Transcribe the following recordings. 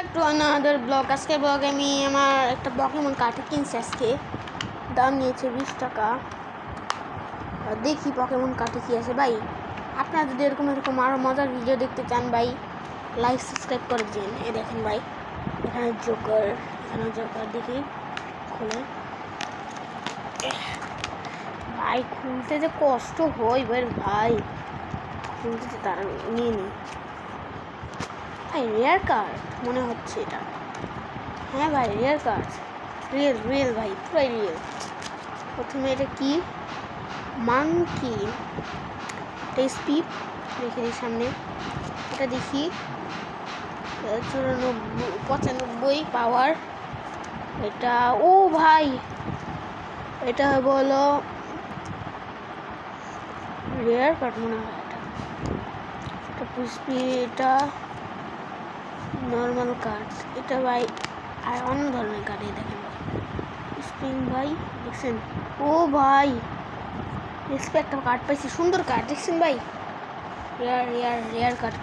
Back to another blog. আজকের ব্লগে আমি আমার একটা পকেমন কার্ড কিনছি। আজকে দাম নিয়েছে 20 টাকা। দেখি পকেমন কার্ডে কী আছে ভাই। আপনারা যদি এরকম আরও মজার ভিডিও দেখতে চান ভাই, লাইক সাবস্ক্রাইব করে দিন। এই দেখেন ভাই, এখানে জোকার দেখি খুলে ভাই। খুলতে যে কষ্ট হয় ভাই, খুলতে তারা নিয়ে নিই ভাই। রেয়ার কার্ড মনে হচ্ছে এটা। হ্যাঁ ভাই, রেয়ার কার্ড, রিয়েল ভাই, পুরাই রিয়েল। প্রথমে এটা কি মাংকি, স্পিড রেখে দিই সামনে। এটা দেখি 95 পাওয়ার। এটা ও ভাই, এটা বলো রেয়ার কার্ড মনে হয়। এটা এটা নর্মাল কার্ড। এটা ভাই আর অন্য ধরনের কার্ড। এই দেখেন ভাই, স্প্রিং ভাই দেখছেন। ও ভাই এসপি একটা কার্ড পাইছি, সুন্দর কার্ড দেখছেন ভাই। রেয়ার কার্ড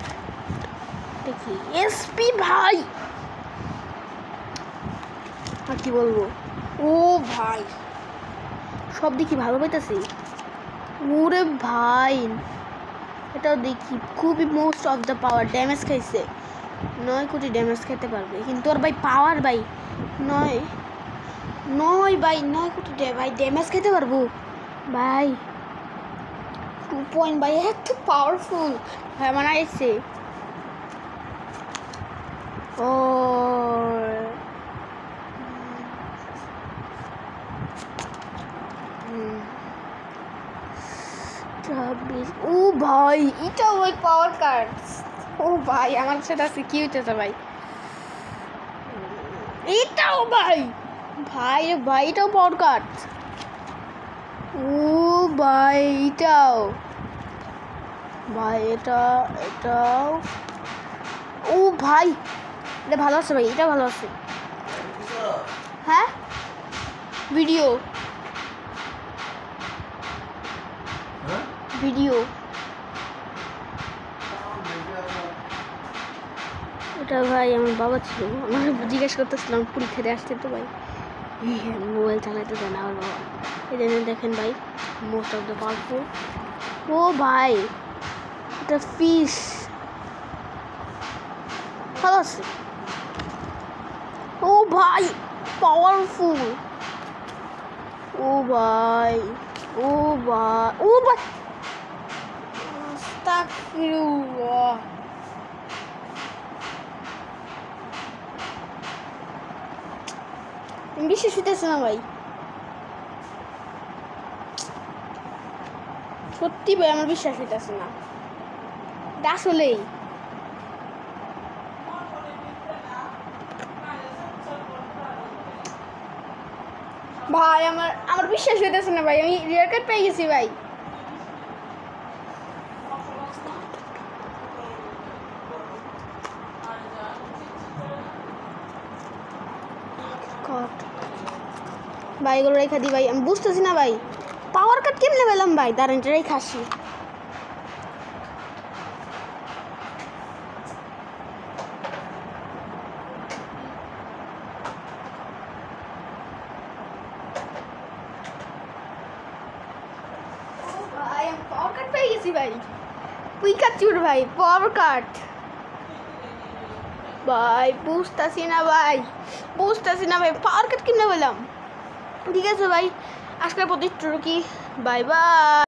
দেখি এসপি ভাই, আর কি বলবো। ও ভাই সব দেখি ভালো পাইতেছি। ওরে ভাই এটাও দেখি খুবই most of the power. Damage খাইছে 9 কোটি ড্যামেজ খেতে পারবে, কিন্তু ওর ভাই পাওয়ার ভাই 9 ভাই 9 কোটি ভাই ড্যামেজ খেতে পারবো ভাই। 2 পয়েন্ট ভাই, এত পাওয়ারফুল ভাই আমার আইছে। ও ও ভাই এটা ওই পাওয়ার কার্ড। ও ভাই আমার সাথে আছে কি হইতেছে ভাই। এটাও ভাই এটাও পাওয়ার কার্ড। ও ভাই এটাও ভাই, এটাও ও ভাই এটা ভালো আছে ভাই, এটা ভালো আছে। হ্যাঁ ভিডিও এটা ভাই আমার বাবা ছিল, আমার জিজ্ঞেস করতেছিলাম পুরী খেতে আসতে, তো ভাই মোবাইল চালাইতে দেয় না আমার বাবা। এই জন্য দেখেন ভাই মোস্ট অফ দ্য পাওয়ারফুল। ও ভাই এটা ফিশ ভালো আছে। ও ভাই পাওয়ারফুল। ও ভাই আস্তাগফিরুল্লাহ। বিশ্বাস হইতেছে না ভাই, সত্যি ভাই আমার বিশ্বাস হইতেছে না আসলেই ভাই। আমার বিশ্বাস হইতেছে না ভাই, আমি রেয়ার কার্ড পেয়ে গেছি ভাই। ভাই এগুলো রেখা দিই ভাই, আমি বুঝতেছি না ভাই পাওয়ার কার্ড কেমনে পেলাম ভাই। দাঁড়ান এটা রেখে আসি। ভাই আমি পাওয়ার কার্ড পেয়ে গেছি ভাই, পিকাচুর ভাই পাওয়ার কার্ড ভাই। বুঝতেছি না ভাই পাওয়ার কার্ড কেমনে পেলাম। ঠিক আছে ভাই, আজকের প্রতিষ্ঠা কি, বাই বাই।